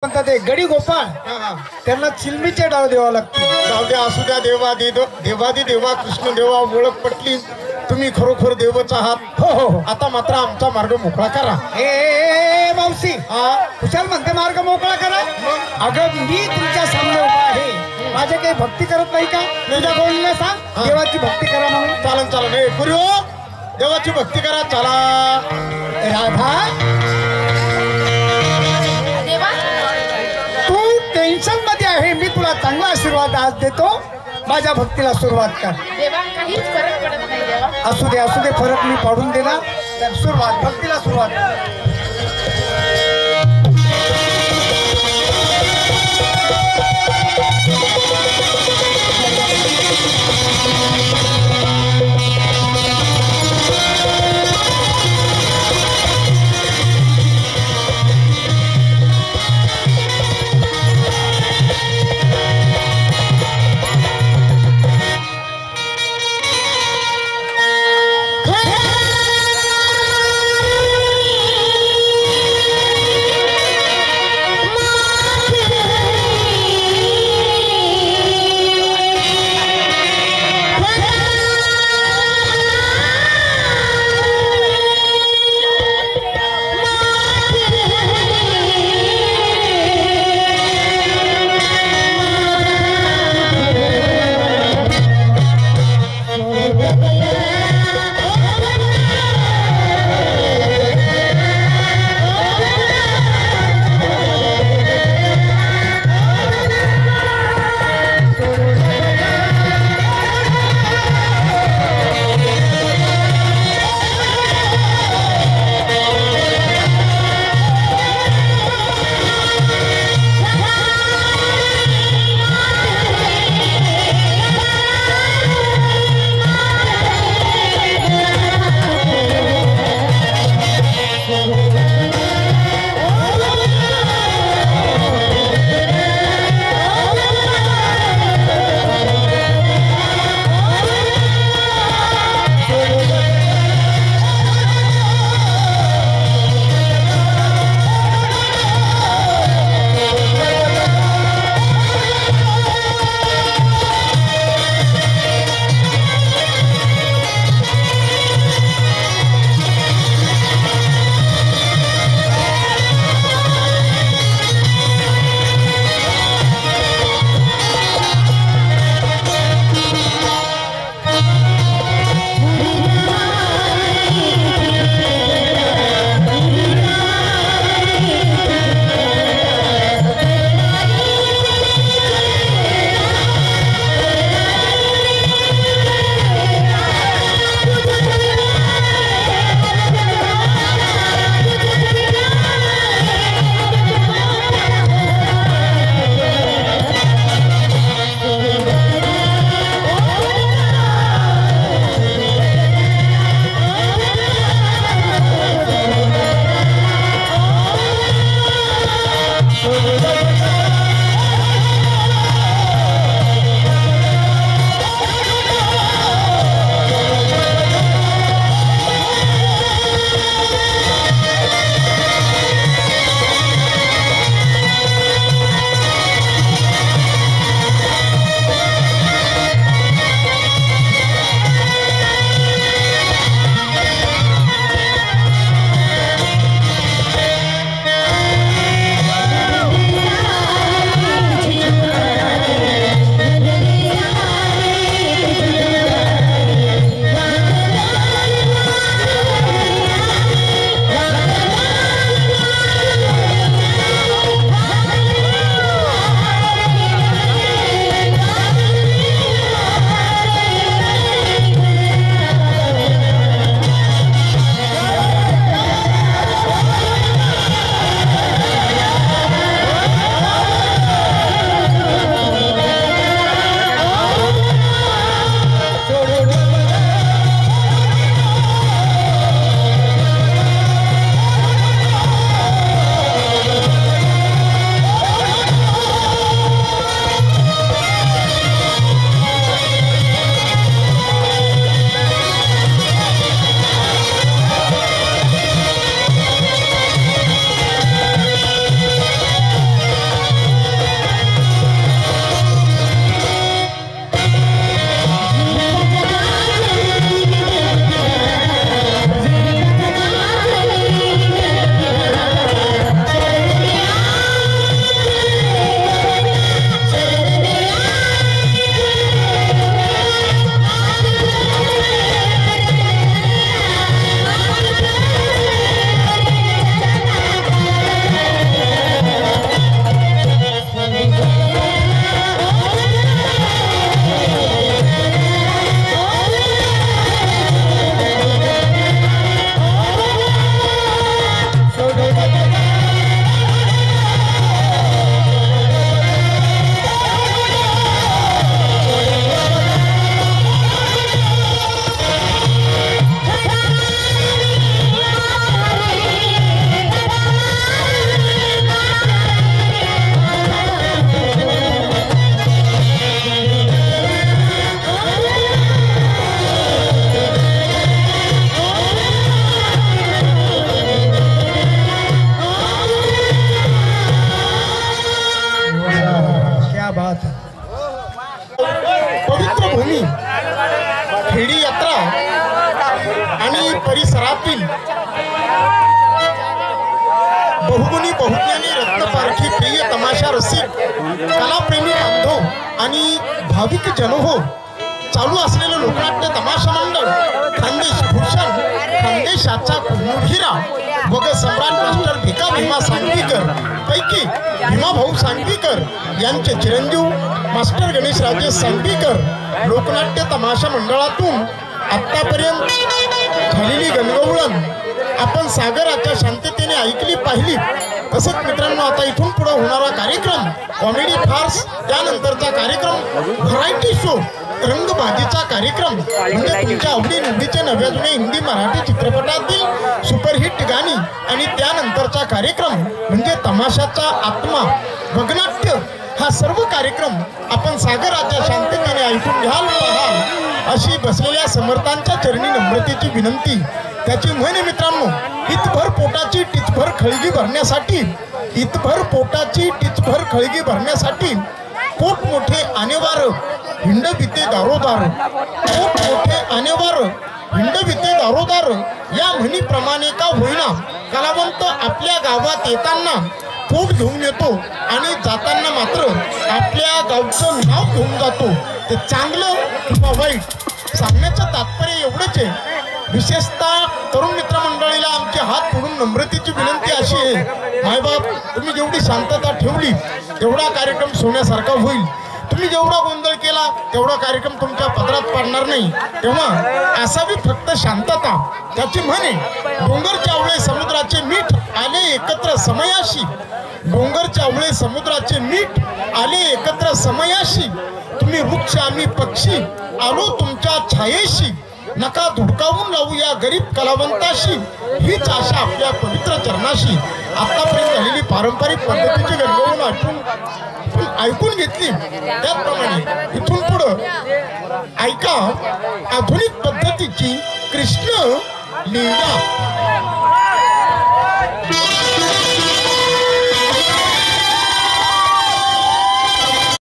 म्हणतात ते गडी गोपाळ त्यांना चिलमीचे डाव द्यावा लागतो. जाऊ द्या, असू द्या. देवादी देवा कृष्ण देवा ओळख पटली. तुम्ही खरोखर देवच आहात. हो हो. आता मात्र आमचा मार्ग मोकळा करा. ए मावशी, कुशाल म्हणते मार्ग मोकळा करा. अगं मी तुमच्या सामने उभा आहे, माझे काही भक्ती करत नाही का? तुझ्या गोळीला सांग देवाची भक्ती करा म्हणून. चालन. हे पुरी हो, देवाची भक्ती करा. चला राधा, तू टेन्शन मध्ये आहे, मी तुला चांगला आशीर्वाद आज देतो. माझ्या भक्तीला सुरुवात कर. देवा काहीच फरक पडत नाही देवा. असू दे फरक मी पाडून देणार. तर सुरुवात, भक्तीला सुरुवात कर. चित्रपटातील बहुगुणी बहुज्ञानी रत्नपारखी प्रिय तमाशा रसिक कलाप्रेमी बांधव आणि भाविक जनहो चालू असलेलं लोकनाट्य तमाशा मंडळ खानदेश भूषण खानदेशाचा हिरा वग सम्राट मास्टर भिका भीमा सांगवीकर पैकी भीमा भाऊ सांगवीकर यांचे चिरंजीव मास्टर गणेश राजे सांगवीकर लोकनाट्य तमाशा मंडळातून आतापर्यंत झालेली गणगवळण आपण सागराच्या शांततेने ऐकली पाहिली. तसंच मित्रांनो आता इथून पुढे होणारा कार्यक्रम कॉमेडी फार्स, त्यानंतरचा कार्यक्रम व्हरायटी शो, रंगबाजीचा कार्यक्रम म्हणजे तुमच्या आवडी निवडीचे नव्या जुने हिंदी मराठी चित्रपटातील सुपरहिट गाणी आणि त्यानंतरचा कार्यक्रम म्हणजे तमाशाचा आत्मा वगनाट्य. हा सर्व कार्यक्रम आपण सागराच्या शांततेने ऐकून घ्याल पाहाल अशी बसलेल्या समर्थांच्या चरणी नम्रतेची विनंती. त्याची म्हणे मित्रांनो, हितभर पोटाची टिचभर खळगी भरण्यासाठी, हितभर पोटाची टिचभर खळगी भरण्यासाठी पोट मोठे आणेवार हिंडबिते दारोदार, पोट मोठे आणेवार हिंडबिते दारोदार या म्हणीप्रमाणे का होईना कलावंत आपल्या गावात येताना पोट घेऊन येतो आणि जाताना मात्र आपल्या गावचं नाव घेऊन जातो. ते चांगलं किंवा वाईट सांगण्याचं तात्पर्य एवढंच आहे. विशेषतः तरुण मित्रमंडळीला आमचे हात जोडून नम्रतेची विनंती अशी आहे, मायबाप तुम्ही जेवढी शांतता ठेवली तेवढा कार्यक्रम सोन्यासारखा होईल. तुम्ही जेवढा गोंधळ केला तेवढा कार्यक्रम तुमच्या पदरात पडणार नाही. तेव्हा असावी फक्त शांतता. त्याची म्हणे, डोंगर चावळे समुद्राचे मीठ आले एकत्र समयाशी, डोंगर चावळे समुद्राचे मीठ आले एकत्र समयाशी, तुम्ही वृक्ष आम्ही पक्षी आलो तुमच्या छायेशी, नका धुडकावून लावू या गरीब कलावंताशी, हीच आशा आपल्या पवित्र चरणाशी. आतापर्यंत झालेली पारंपरिक पद्धतीची गणगवळण ऐकून घेतली. त्याचप्रमाणे इथून पुढं ऐका आधुनिक पद्धतीची कृष्ण लीला.